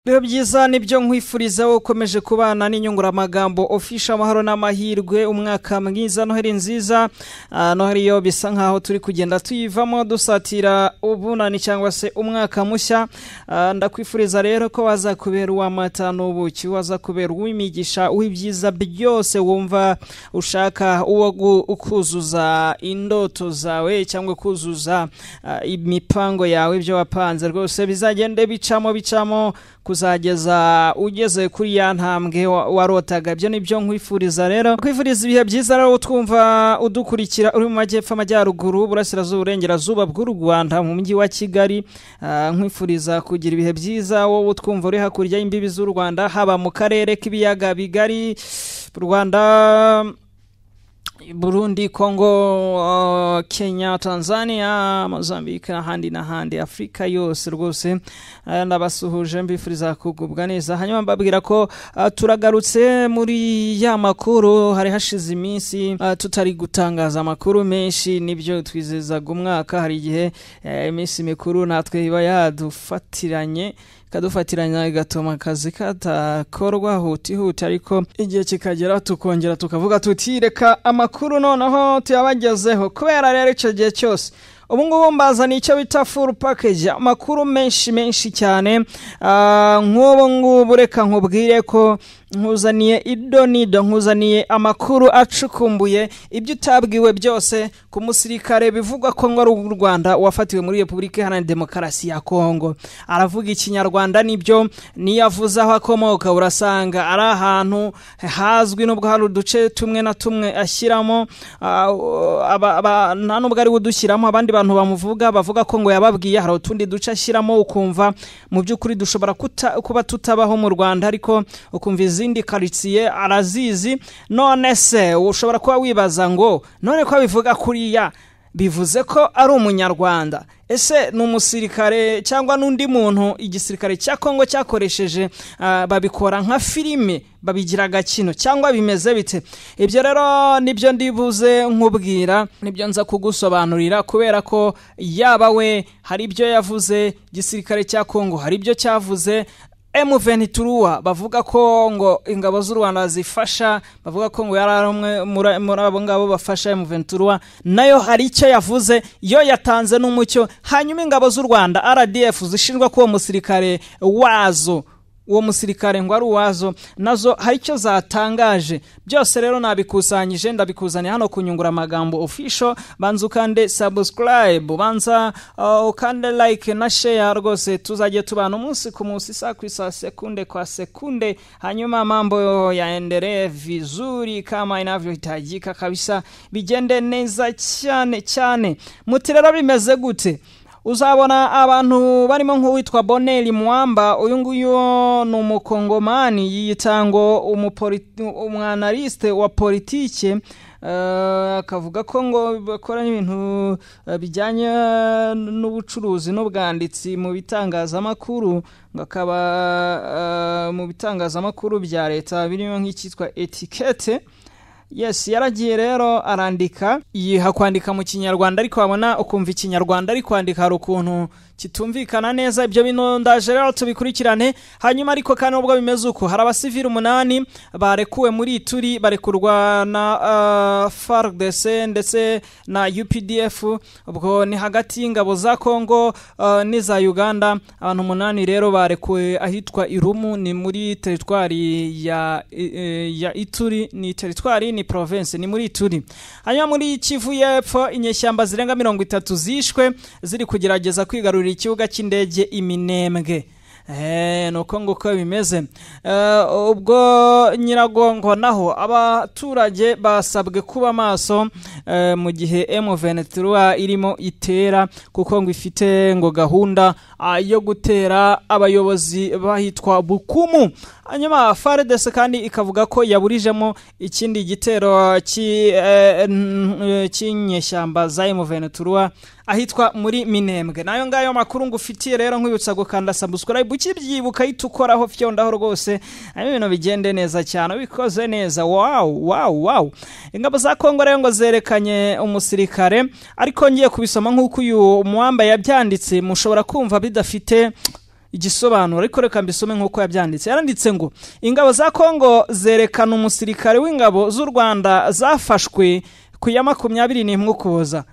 Biho byiza nibyo nkwifuriza wo ukomeje kubana n'inyunguramagambo official amahoro n'amahirwe umwaka mwiza Noheri nziza Noheri yo bisa nkaho turi kugenda tuyivamo dusatira ubunani cyangwa se umwaka mushya ndakwifuriza rero ko wazakubera uw'amata n'ubuki wazakubera uw'imigisha uw'ibyiza byose wumva ushaka uwo ukuzuza indoto zawe cyangwa kuzuza imipango yawe ibyo wapanze rwose bizagende bicamo kuzageza ugeze kuri ya ntambwe warotaga byo nibyo nkwifuriza rero kwifuriza ibihe byiza rero twumva udukurikira uri mu majyepfo amajyaruguru burasirazuba urengerazuba bw'u Rwanda mu mujyi wa Kigali nkwifuriza kugira ibihe byiza wowe twumva uri hakurya y'imbibi z'u Rwanda haba mu karere k'ibiyaga bigari Rwanda Burundi, Congo, Kenya, Tanzania, Mozambique n'ahandi Afrika yose rwose ndabasuhuje mbifuriza kugubwa neza hanyuma mbabwira ko turagarutse muri ya makuru hari hashize iminsi tutari gutangaza amakuru menshi nibyo twizezaga umwaka hari igihe iminsi mikuru natwe iba yadufatiranye kadufatiranya igatuma akazi katakorwa huti ariko igihe kikagera tukongera tukavuga tuti reka amakuru noneho tuyabagezeho kubera rero icyo gihe cyose ubu ngubu mbazana icyo bita full package amakuru menshi cyane nk'ubu ngubu reka nkubwire ko nkuzaniye idonido nkuzaniye amakuru acukumbuye ibyo utabwiwe byose ku musirikare bivugwa ko ngo ari u Rwanda wafatiwe muri Republika Iharanira Demokarasi ya Kongo aravuga ikinyarwanda nibyo niyavuze aho akomoka urasanga ari ahantu hazwi nubwo hari uduce tumwe na tumwe ashyiramo nta nubwo ari udushyiramo abandi bantu bavuga ko ngo yababwiye hari utundi duce ashyiramo ukumva mu by'ukuri dushobora kuba tutabaho mu Rwanda ariko ukumva izindi quartier arazizi none se ushobora kuba wibaza ngo none ko bivuga kuriya bivuze ko ari umunyarwanda ese n'umusirikare cyangwa n'undi muntu igisirikare cya Kongo cyakoresheje babikora nka filime babigira gakino cyangwa bimeze bite ibyo rero nibyo ndibuze nkubwira nibyo nza kugusobanurira kubera ko yaba we hari ibyo yavuze igisirikare cya Kongo hari ibyo cyavuze M23 bavuga ko ngo ingabo z'u Rwanda zifasha bavuga ko ngo yari umwe muri abo ngabo bafasha M23 nayo hari icyo yavuze yo yatanze n'umucyo hanyuma ingabo z'u Rwanda RDF zishinjwa ko umusirikare wazo uwo musirikare ngo ari uwazo nazo hari icyo zatangaje byose rero nabikusanyije ndabikuzaniye hano kunyungura amagambo official banza ukande subscribe banza ukande like na share rwose tuzajye tubana umunsi ku munsi saa ku saa sekunde kwa sekunde hanyuma mambo yaendelee vizuri kama inavyohitajika kabisa bigende neza cyane mutirera bimeze gute uzabona abantu barimo nk'uwitwa Boneli Mwamba uyu nguyu ni umukongomani yitango umwanaliste wa politike akavuga ko ngo bakora ibintu bijyanye n'ubucuruzi n'ubwanditsi mu bitangazamakuru ngo akaba mu bitangazamakuru bya leta birimo nk'icyitwa etiquette Yes yaragiye rero arandika yiha kwandika mu kinyarwanda ariko wabona ukumva ikinyarwanda ariko kwandika hari ukuntu kitumvikana neza ibyo bino ndaje rero tubikurikirane hanyuma ariko kandi ubwo bimeze uko hari abasivili 8 barekuwe muri Ituri barekurwa na FARDC ndetse na UPDF ubwo ni hagati y'ingabo za Kongo n'iza Uganda abantu 8 rero barekuwe ahitwa Irumu ni muri territoire ya Ituri ni territoire ni province ni muri Ituri hanyuma muri Kivu y'Epfo inyeshyamba zirenga 30 zishwe ziri kugerageza kwigarurira ikibuga cy'indege Iminembwe nuko nguko bimeze ubwo Nyiragongo naho abaturage basabwe kuba maso mu gihe M23 irimo itera kuko ngo ifite ngo gahunda yo gutera abayobozi bahitwa Bukumu hanyuma FARDC kandi ikavuga ko yaburijemo ikindi gitero cy'inyeshyamba za M23 ahitwa muri Minembwe nayo ngayo makuru ngufitiye rero nkwibutsa gukanda subscribe ukibyibuka itukoraho fyondaho rwose ibintu bigende neza cyane bikoze neza wow ingabo za Kongo rero ngo zerekanye umusirikare ariko ngiye kubisoma nk'uko uyu Mwamba yabyanditse mushobora kumva bidafite igisobanuro, ariko reka mbisome nk'uko yabyanditse. Yaranditse ngo ingabo za Kongo zerekana umusirikare w'ingabo z'u Rwanda zafashwe ku ya 21 Ukuboza.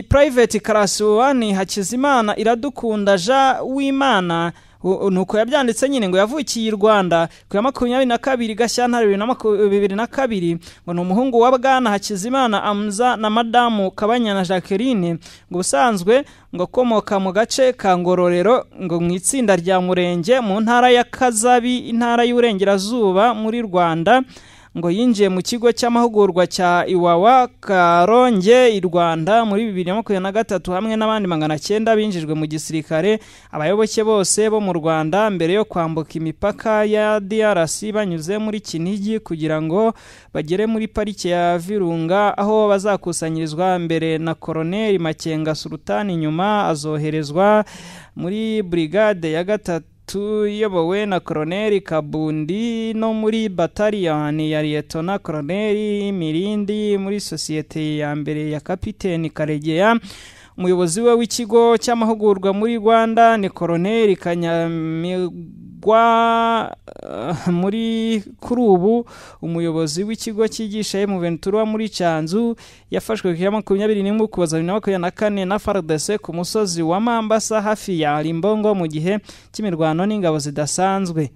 Private Karasuwani Hakizimana Iradukunda Jean Wimana nuko yabyanditse nyine ngo yavukiye i Rwanda ku ya 22 Gashyantare 2022 ngo n'umuhungu wa Bwana Hakizimana Amza na Madamu Kabanyana Jacqueline ngo usanzwe ngo komoka mu gace ka Ngororero ngo mu itsinda rya Murenge mu ntara ya Kazabi intara y'Uburengerazuba muri Rwanda ngo yinjiye mu kigo cy'amahugurwa cya Iwawa Karonge i Rwanda muri 2023 hamwe n'abandi 900 binjijwe mu gisirikare. Abayoboke bose bo mu Rwanda mbere yo kwambuka imipaka ya DRC banyuze muri Kinigi kugira ngo bagere muri parike ya Virunga aho bazakusanyirizwa mbere na Colonel Makenga Sultani, nyuma azoherezwa muri brigade ya gatatu tuyobowe na Colonel Kabundi no muri battalion ya Lieutenant Colonel Mirindi muri societe ya mbere ya Kapiteni Karegeya. Umuyobozi we w'ikigo cy'amahugurwa muri Rwanda ni Colonel Kanyamigwa. Muri kuri ubu umuyobozi w'ikigo cyigisha mu Ventura muri Canzu yafashwe ku ya 21 Ukuboza 2024 na FARDC ku musozi wa Mambasa hafi ya Limbongo mu gihe cy'imirwano n'ingabo zidasanzwe.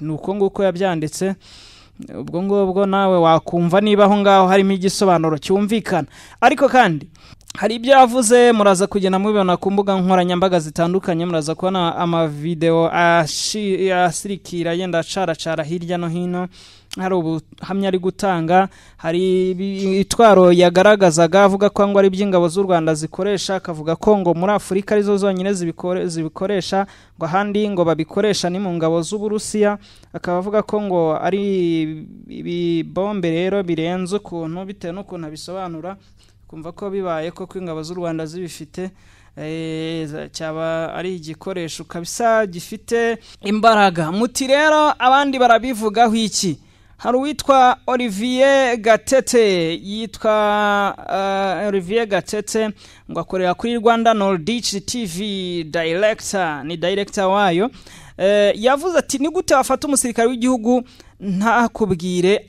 Nuko nguko yabyanditse. Ubwo ngubwo nawe wakumva niba aho ngaho harimo igisobanuro cyumvikana, ariko kandi hari ibyo yavuze muraza kugenda mubibona ku mbuga nkoranyambaga zitandukanye. Muraza kubona amavideo asirikira yenda cara hirya no hino. Hari ubuhamya ari gutanga, hari itwaro yagaragazaga avuga ko ngo ari by'ingabo z'u Rwanda zikoresha, akavuga ko ngo muri Afurika arizo zonyine zibikoresha, ngo handi ngo babikoresha ni mu ngabo z'Uburusiya. Akaba avuga ko ngo ari ibibombe rero birenze ukuntu bitewe n'ukuntu abisobanura, kumva ko bibaye ko ingabo z'u Rwanda zibifite cyaba ari igikoresho kabisa gifite imbaraga. Muti rero abandi barabivugaho iki? Hari uwitwa Olivier Gatete, Olivier Gatete ngo akorera kuri Rwanda Nordic TV ni director wayo. Yavuze ati ni gute wafata umusirikare w'igihugu ntakubwire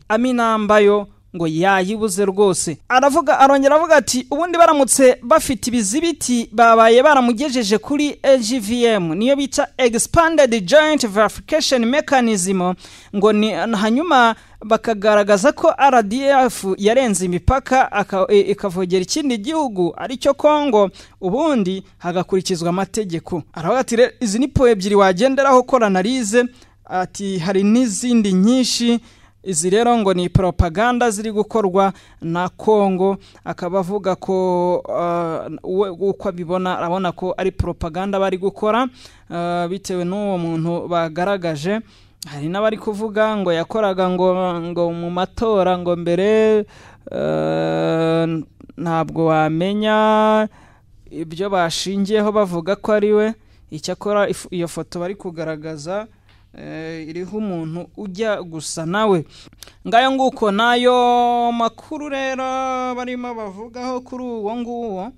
aminambayo ngo yayibuze rwose. Arongera avuga ati ubundi baramutse bafite ibizibiti babaye baramugejeje kuri AGVM, niyo bita Expanded Joint Verification Mechanism, ngo hanyuma bakagaragaza ko RDF yarenze imipaka ikavogera ikindi gihugu aricyo Kongo, ubundi hagakurikizwa amategeko. Aravuga ati izi ni po ebyiri wagenderaho ko analize, ati hari n'izindi nyinshi. Izi rero ngo ni propaganda ziri gukorwa na Kongo. Akaba avuga ko uko abibona arabona ko ari propaganda bari gukora bitewe n'uwo muntu bagaragaje. Hari n'abari kuvuga ngo yakoraga ngo mu matora ngo mbere ntabwo wamenya ibyo bashingiyeho bavuga ko ari we. Icyakora iyo foto bari kugaragaza iriho umuntu ujya gusa nawe. Ngayo nguko nayo makuru rero barimo bavugaho kuri uwo nguwo.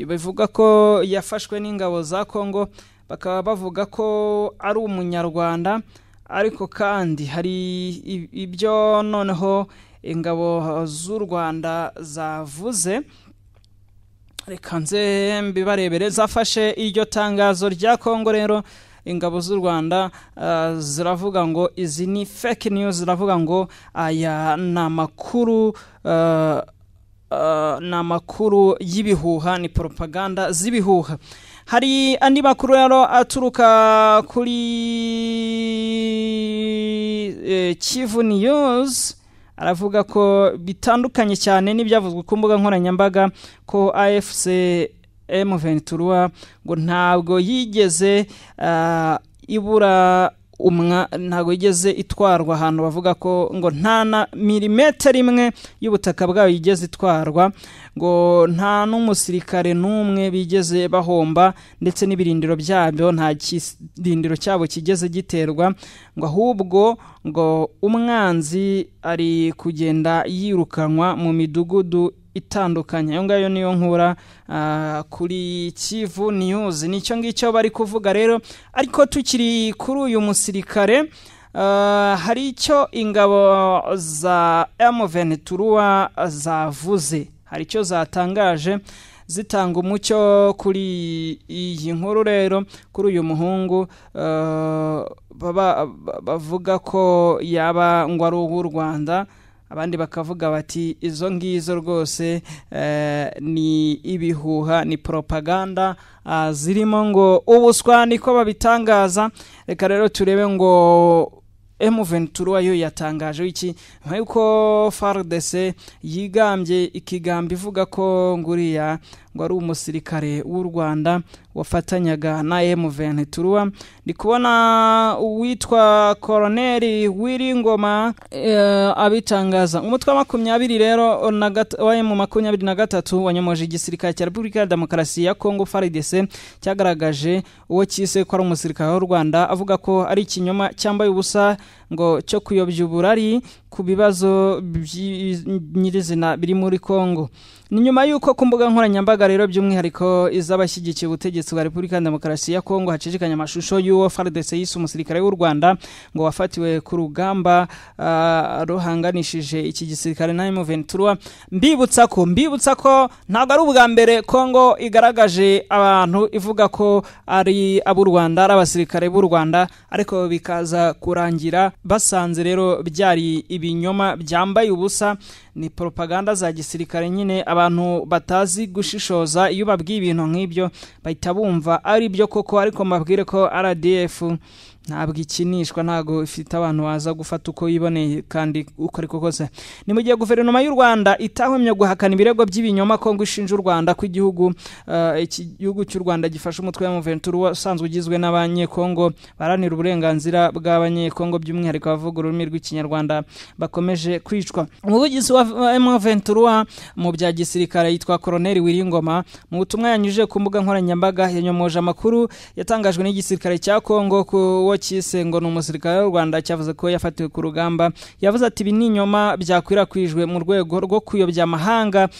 Bivuga ko yafashwe n'ingabo za Kongo, bakaba bavuga ko ari umunyarwanda, ariko kandi hari ibyo noneho ingabo z'u Rwanda zavuze. Reka nze mbibarebere. Zafashe iryo tangazo rya Kongo rero ingabo z'u Rwanda ziravuga ngo izi ni fake news, ziravuga ngo aya namakuru y'ibihuha, ni propaganda z'ibihuha. Hari andi makuru rero aturuka kuri Kivu News, aravuga ko bitandukanye cyane n'ibyavuzwe ku mbuga nkoranyambaga ko AFC M23 ngo ntabwo yigeze ntabwo yigeze itwarwa ahantu. Bavuga ko ngo nta na milimetero imwe y'ubutaka bwayo yigeze itwarwa. ngo nta n'umusirikare n'umwe bigeze bahomba ndetse n'ibirindiro byabyo nta kirindiro cyabo kigeze giterwa ngo ahubwo ngo umwanzi ari kugenda yirukanwa mu midugudu itandukanye. Ayo ngayo niyo nkura kuri Kivu News. Nicyo ngicyo bari kuvuga rero, ariko tukiri kuri uyu musirikare hari icyo ingabo za M23 zavuze, hari icyo zatangaje zitanga umucyo kuri iyi nkuru rero, kuri uyu muhungu bavuga ko yaba ngo ari uw'u Rwanda, abandi bakavuga bati izo ngizo rwose ni ibihuha, ni propaganda zirimo ngo ubuswa, niko babitangaza. Reka rero turebe ngo M23 yo yatangaje iki nk'uko FARDC yigambye ikigamba ivuga ko nguriya ngo ari umusirikare w'u Rwanda wafatanyaga na M23. Ndi kubona uwitwa Colonel Wiringoma abitangaza. Umutwe wa 20 rero wa M23 wanyomoje igisirikare cya Repubulika ya Demokarasi ya Kongo FARDC cyagaragaje uwo cyise ko ari umusirikare w'u Rwanda, avuga ko ari ikinyoma cyambaye ubusa ngo cyo kuyobya uburari ku bibazo nyirizina biri muri Kongo. Ni nyuma yuko ku mbuga nkoranyambaga rero by'umwihariko izabashyigikiye ubutegetsi bwa Repubulika ya Demokarasi ya Kongo hacicikanya amashusho y'uwo FARDC yise umusirikare w'u Rwanda ngo wafatiwe ku rugamba ruhanganishije iki gisirikare na M23. Mbibutsa ko ntabwo ari ubwa mbere Kongo igaragaje abantu ivuga ko ari ab'u Rwanda, ari abasirikare b'u Rwanda, ariko bikaza kurangira basanze rero byari ibinyoma byambaye ubusa. Ni propaganda za gisirikare nyine, abantu batazi gushishoza iyo babwiye ibintu nk'ibyo bahita bumva ari byo koko, ariko mbabwire ko RDF ntabwo ikinishwa, ntago ifite abantu waza gufata uko yiboneye kandi uko ariko kose. Ni mu gihe guverinoma y'u Rwanda itahwemye guhakana ibirego by'ibinyoma Kongo ishinja u Rwanda ko igihugu cy'u Rwanda gifasha umutwe wa M23 usanzwe ugizwe n'abanyekongo baranira uburenganzira bw'abanyekongo by'umwihariko bavuga ururimi rw'ikinyarwanda bakomeje kwicwa. Umuvugizi wa M23 mu bya gisirikare yitwa Colonel Wiringoma mu butumwa yanyujije ku mbuga nkoranyambaga yanyomoje amakuru yatangajwe n'igisirikare cya Kongo ku cyise ngo ni umusirikare w'u Rwanda cyavuze ko yafatiwe ku rugamba. Yavuze ati ibi ni inyoma byakwirakwijwe mu rwego rwo kuyobya amahanga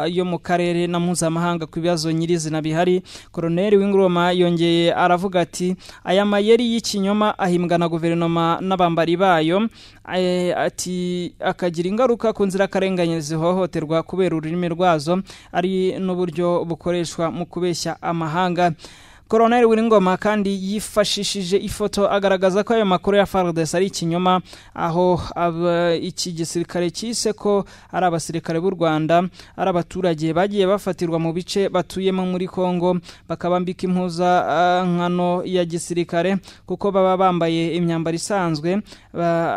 yo mu karere na mpuzamahanga ku bibazo nyirizina bihari. Colonel Wiringoma yongeye aravuga ati aya mayeri y'ikinyoma ahimbwa na guverinoma n'abambari bayo, ati akagira ingaruka ku nzira karenganye zihohoterwa kubera ururimi rwazo, ari n'uburyo bukoreshwa mu kubeshya amahanga. Colonel Wiringoma kandi yifashishije ifoto agaragaza ko ayo makuru ya FARDC ari ikinyoma, aho iki gisirikare cyise ko ari abasirikare b'u Rwanda ari abaturage bagiye bafatirwa mu bice batuyemo muri Kongo, bakabambika impuzankano ya gisirikare kuko baba bambaye imyambaro isanzwe,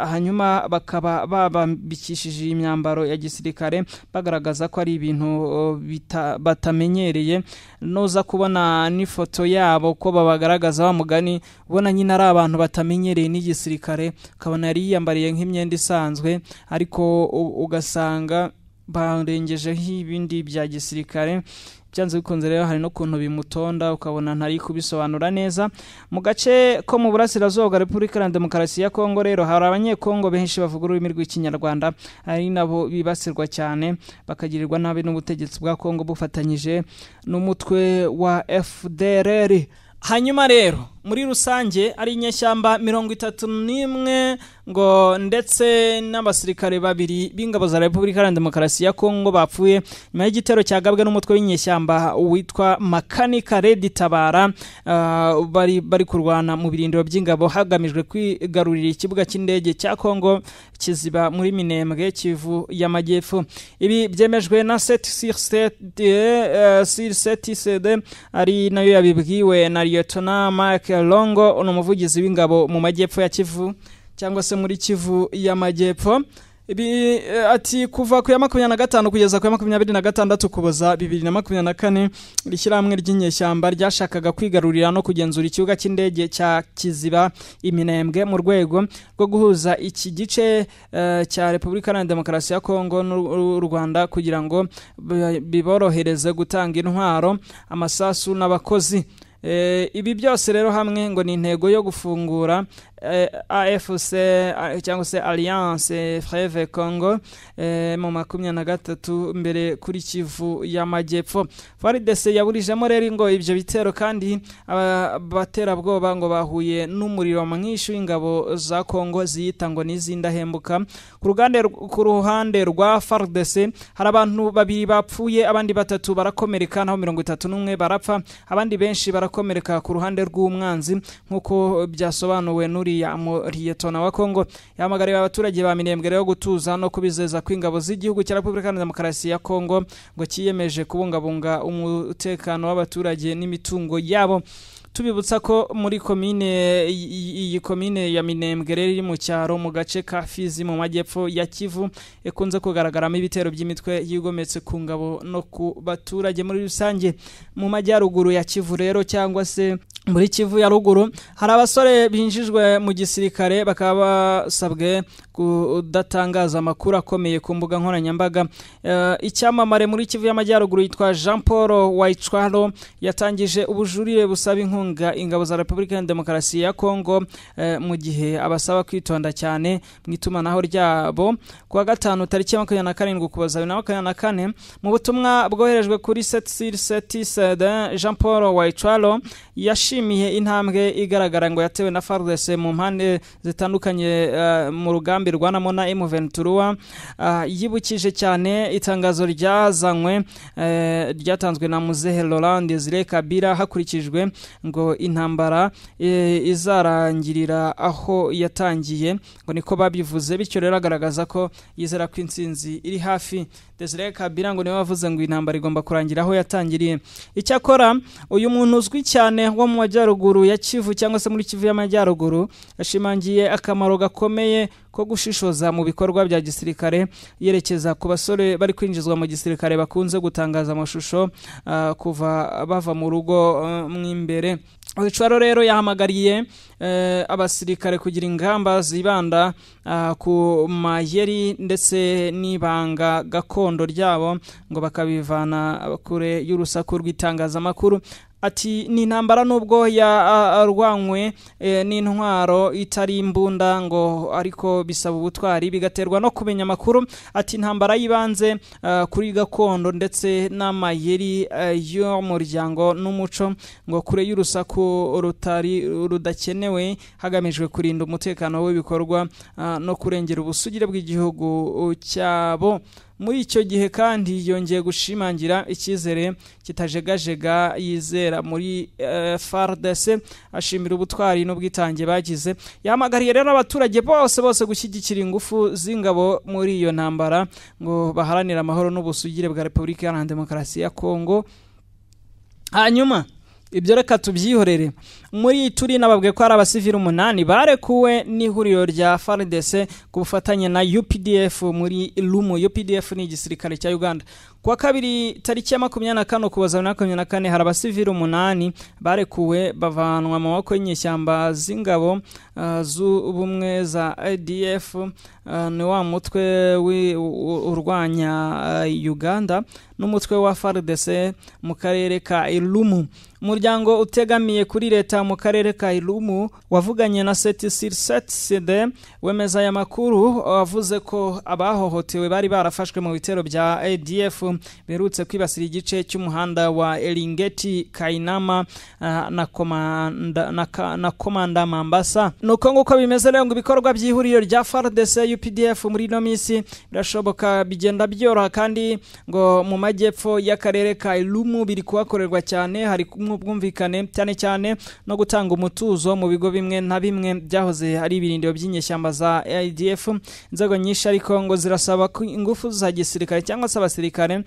hanyuma bakaba babambikishije imyambaro ya gisirikare bagaragaza ko ari ibintu batamenyereye. Noza kubona n'ifoto yabo ko babagaragaza wa mugani ubona nyine ari abantu batamenyereye n'igisirikare, kabona yari yiyambariye nk'imyenda isanzwe, ariko ugasanga barengejeho ibindi bya gisirikare. Byanze bikunze rero hari no kuntu bimutonda ukabona ntari kubisobanura neza. Mu gace ko mu burasirazuba bwa Repubulika ya Demokarasi ya Kongo rero hari abanyekongo benshi bavuga ururimi rw'ikinyarwanda, ari nabo bibasirwa cyane bakagirirwa nabi n'ubutegetsi bwa Kongo bufatanyije n'umutwe wa FDLR. Hanyuma rero muri rusange ari inyeshyamba 31 ngo ndetse n'abasirikare babiri b'ingabo za Repubulika ya Demokarasi ya Kongo bapfuye nyuma y'igitero cyagabwe n'umutwe w'inyeshyamba witwa Makanika Red Tabara, bari kurwana mu birindiro by'ingabo hagamijwe kwigarurira ikibuga cy'indege cya Kongo kiziba muri Minembwe, Kivu y'Amajyepfo. Ibi byemejwe na 7 ari nayo yabibwiwe na Lieutenant Mark Longo, umuvugizi w'ingabo mu majyepfo ya Kivu cyangwa se muri Kivu y'Amajyepfo. ati kuva ku ya 25 kugeza ku ya 26 Ukuboza 2024 rishyirahamwe ry'inyeshyamba ryashakaga kwigarurira no kugenzura ikibuga cy'indege cya Kiziba Iminembwe mu rwego rwo guhuza iki gice cya Repubulika Iharanira Demokarasi ya Kongo n'u Rwanda kugira ngo biborohereze gutanga intwaro, amasasu n'abakozi. Ibi byose rero hamwe ngo ni intego yo gufungura AFC cyangwa se Alliance Fleuve Congo mu 23 mbere kuri Kivu y'Amajyepfo. FARDC yaburijemo rero ngo ibyo bitero kandi abaterabwoba ngo bahuye n'umuriro mwinshi w'ingabo za Kongo ziyita ngo n'izindahembuka. Ku ruhande rwa FARDC hari abantu 2 bapfuye, abandi 3 barakomereka, naho 31 barapfa, abandi benshi barakomereka ku ruhande rw'umwanzi nkuko byasobanuwe n'uri ya Liyetona wa Kongo. Yamagariye abaturage ba Minembwe rero gutuza no kubizeza kw'ingabo z'igihugu cya Repubulika Iharanira Demokarasi ya Kongo ngo kiyemeje kubungabunga umutekano w'abaturage n'imitungo yabo. Tubibutsa ko muri iyi komine ya Minembwe rero iri mu cyaro mu gace ka Fizi mu majyepfo ya Kivu ekunze kugaragaramo ibitero by'imitwe yigometse ku ngabo no ku baturage muri rusange. Mu majyaruguru ya Kivu rero cyangwa se muri Kivu ya ruguru hari abasore binjijwe mu gisirikare bakaba basabwe kudatangaza amakuru akomeye ku mbuga nkoranyambaga. Icyamamare muri Kivu y'Amajyaruguru yitwa Jean Paul Waitwaro yatangije ubujurire busaba inkunga ingabo za Repubulika Iharanira Demokarasi ya Kongo mu gihe abasaba kwitonda cyane mu itumanaho ryabo. Kuwa gatanu tariki 27 Ukuboza 2024 mu butumwa bwoherejwe kuri 777 Jean Paul Waitwaro yashimiye intambwe igaragara ngo yatewe na FARDC mu mpande zitandukanye mu rugamba rwanamo na M23. Yibukije cyane itangazo ryazanywe ryatanzwe na Muzehe Laurent Desire Kabila hakurikijwe ngo intambara izarangirira aho yatangiye, ngo niko babivuze, bityo rero agaragaza ko yizera ko intsinzi iri hafi. Desire Kabila ngo niwe wavuze ngo intambara igomba kurangira aho yatangiriye. Icyakora uyu muntu uzwi cyane wo mu majyaruguru ya Kivu cyangwa se muri Kivu y'Amajyaruguru yashimangiye akamaro gakomeye ko gushishoza mu bikorwa bya gisirikare, yerekeza ku basore bari kwinjizwa mu gisirikare bakunze gutangaza amashusho kuva bava mu rugo mwimbere. Wicwaro rero yahamagariye abasirikare kugira ingamba zibanda ku mayeri ndetse n'ibanga gakondo ryabo ngo bakabivana kure y'urusaku rw'itangazamakuru. Ati ni intambara nubwo yarwanywe n'intwaro itari imbunda ngo ariko bisaba ubutwari bigaterwa no kumenya amakuru. Ati intambara yibanze kuri gakondo ndetse n'amayeri y'umuryango n'umuco ngo kure y'urusaku rudakenewe hagamijwe kurinda umutekano w'ibikorwa no kurengera ubusugire bw'igihugu cyabo. Muri icyo gihe kandi yongeye gushimangira icyizere kitajegajega yizera muri FARDC, ashimira ubutwari n'ubwitange bagize. Yamagariye rero abaturage bose gushyigikira ingufu z'ingabo muri iyo ntambara ngo baharanira amahoro n'ubusugire bwa Repubulika Iharanira Demokarasi ya Kongo. Hanyuma ibyo reka tubyihorere. Muri turi nababwe ko ari abasivili 8 barekuwe n'ihuriro rya FARDC ku bufatanye na UPDF muri Lumu. UPDF ni igisirikare cya Uganda. Kwa kabiri tariki ya 24 Ukuboza 2024 hari abasivili 8 barekuwe bavanwa mu maboko y'inyeshyamba z'ingabo z'ubumwe za ADF, ni wa mutwe urwanya Uganda n'umutwe wa FARDC mu karere ka Lumu. Umuryango utegamiye kuri leta mu karere ka Lumu wavuganye na 7sur7 wemeza aya makuru, wavuze ko abahohotewe bari barafashwe mu bitero bya ADF berutse kwibasira igice cy'umuhanda wa Eringeti Kainama na Komanda Mambasa. Nuko nguko bimeze rero ngo ibikorwa by'ihuriro rya FARDC UPDF muri no misi birashoboka bigenda byoroha kandi ngo mu majyepfo y'akarere ka Lumu biri kuhakorerwa cyane. Hari n'ubwumvikane cyane cyane no gutanga umutuzo mu bigo bimwe na bimwe byahoze ari ibirindiro by'inyeshyamba za ADF. Inzego nyinshi ariko ngo zirasaba ko ingufu za gisirikare cyangwa se abasirikare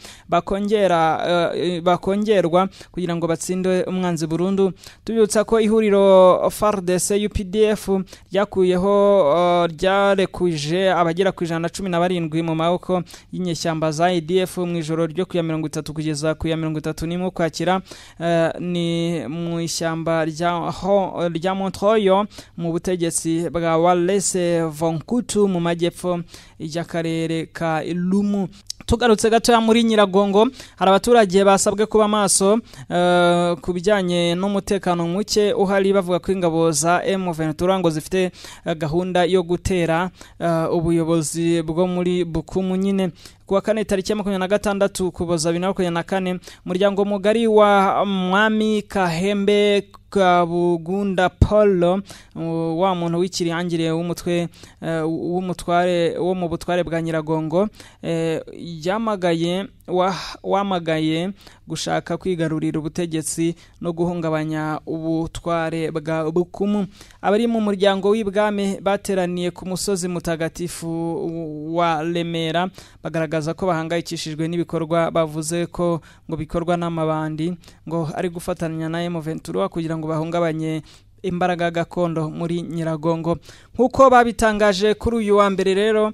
bakongerwa kugira ngo batsinde umwanzi burundu. Tubibutsa ko ihuriro FARDC UPDF ryarekuje abagera ku 117 mu maboko y'inyeshyamba za ADF mu ijoro ryo ku ya 30 kugeza ku ya 31 Ukwakira, ni mu ishyamba rya Montreuil mu butegetsi bwa Wallace Vonkutu mu majyepfo y'akarere ka Lumu. Tugarutse gato muri Nyiragongo, hari abaturage basabwe kuba maso ku bijyanye n'umutekano muke uhari, bavuga ko ingabo za M23 ngo zifite gahunda yo gutera ubuyobozi bwo muri Bukumu nyine. Kuwa kane tariki ya 26 Ukuboza 2024, umuryango mugari wa Mwami Kahembe Kabugunda Paul, wa muntu w'ikirangire w'umutware wo mu butware bwa Nyiragongo, wamagaye gushaka kwigarurira ubutegetsi no guhungabanya ubutware bwa Bukumu. Abari mu muryango w'ibwami bateraniye ku musozi mutagatifu wa Remera bagaragaza ko bahangayikishijwe n'ibikorwa bavuze ko ngo bikorwa n'amabandi ngo ari gufatanya na M23 kugira ngo bahungabanye imbaraga gakondo muri Nyiragongo. Nkuko babitangaje kuri uyu wa mbere rero,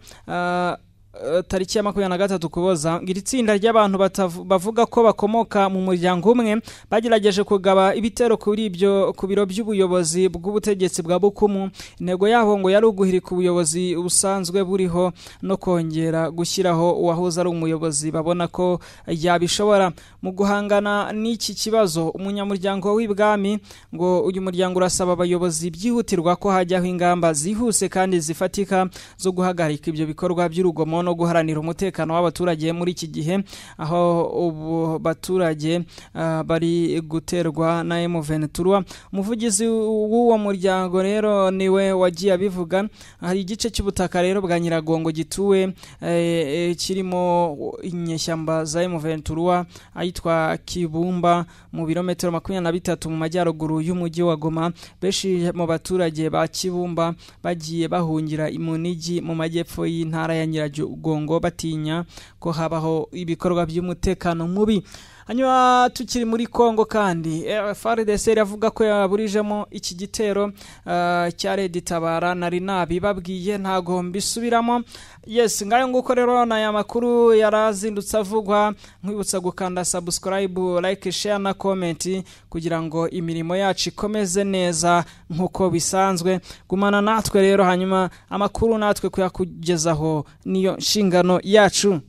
tariki ya 23 Ukuboza, itsinda ry'abantu bavuga ko bakomoka mu muryango umwe bagerageje kugaba ibitero kuri ibyo ku biro by'ubuyobozi bw'ubutegetsi bwa Bukumu. Intego yabo ngo yari uguhirika ubuyobozi busanzwe buriho no kongera gushyiraho uwahoze ari umuyobozi babona ko yabishobora. Mu guhangana n'iki kibazo, umunyamuryango w'ibwami ngo uyu muryango urasaba abayobozi byihutirwa ko hajyaho ingamba zihuse kandi zifatika zo guhagarika ibyo bikorwa by'urugomo no guharanira umutekano w'abaturage muri iki gihe, aho ubu baturage bari guterwa na M23. Umuvugizi w'uwo muryango rero niwe wagiye abivuga. Hari igice cy'ubutaka rero bwa Nyiragongo gituwe kirimo inyeshyamba za M23 ayitwa Kibumba mu birometero 23 mu majyaruguru y'umujyi wa Goma. Beshi mu baturage ba Kibumba bagiye bahungira imunigi mu majyepfo y'intara ya Nyiragongo batinya ko habaho ibikorwa by'umutekano mubi. Hanyuma tukiri muri Kongo kandi FARDC yavuga ko yaburijemo iki gitero cya Red Tabara nari nabibabwiye ntago mbisubiramo. Yes, ngayo nguko rero na ya makuru yarazindutse avugwa. Nkwibutsa gukanda subscribe, like, share na comment kugira ngo imirimo yacu ikomeze neza nkuko bisanzwe. Gumana natwe rero, hanyuma amakuru natwe kuyakugezaho niyo nshingano yacu.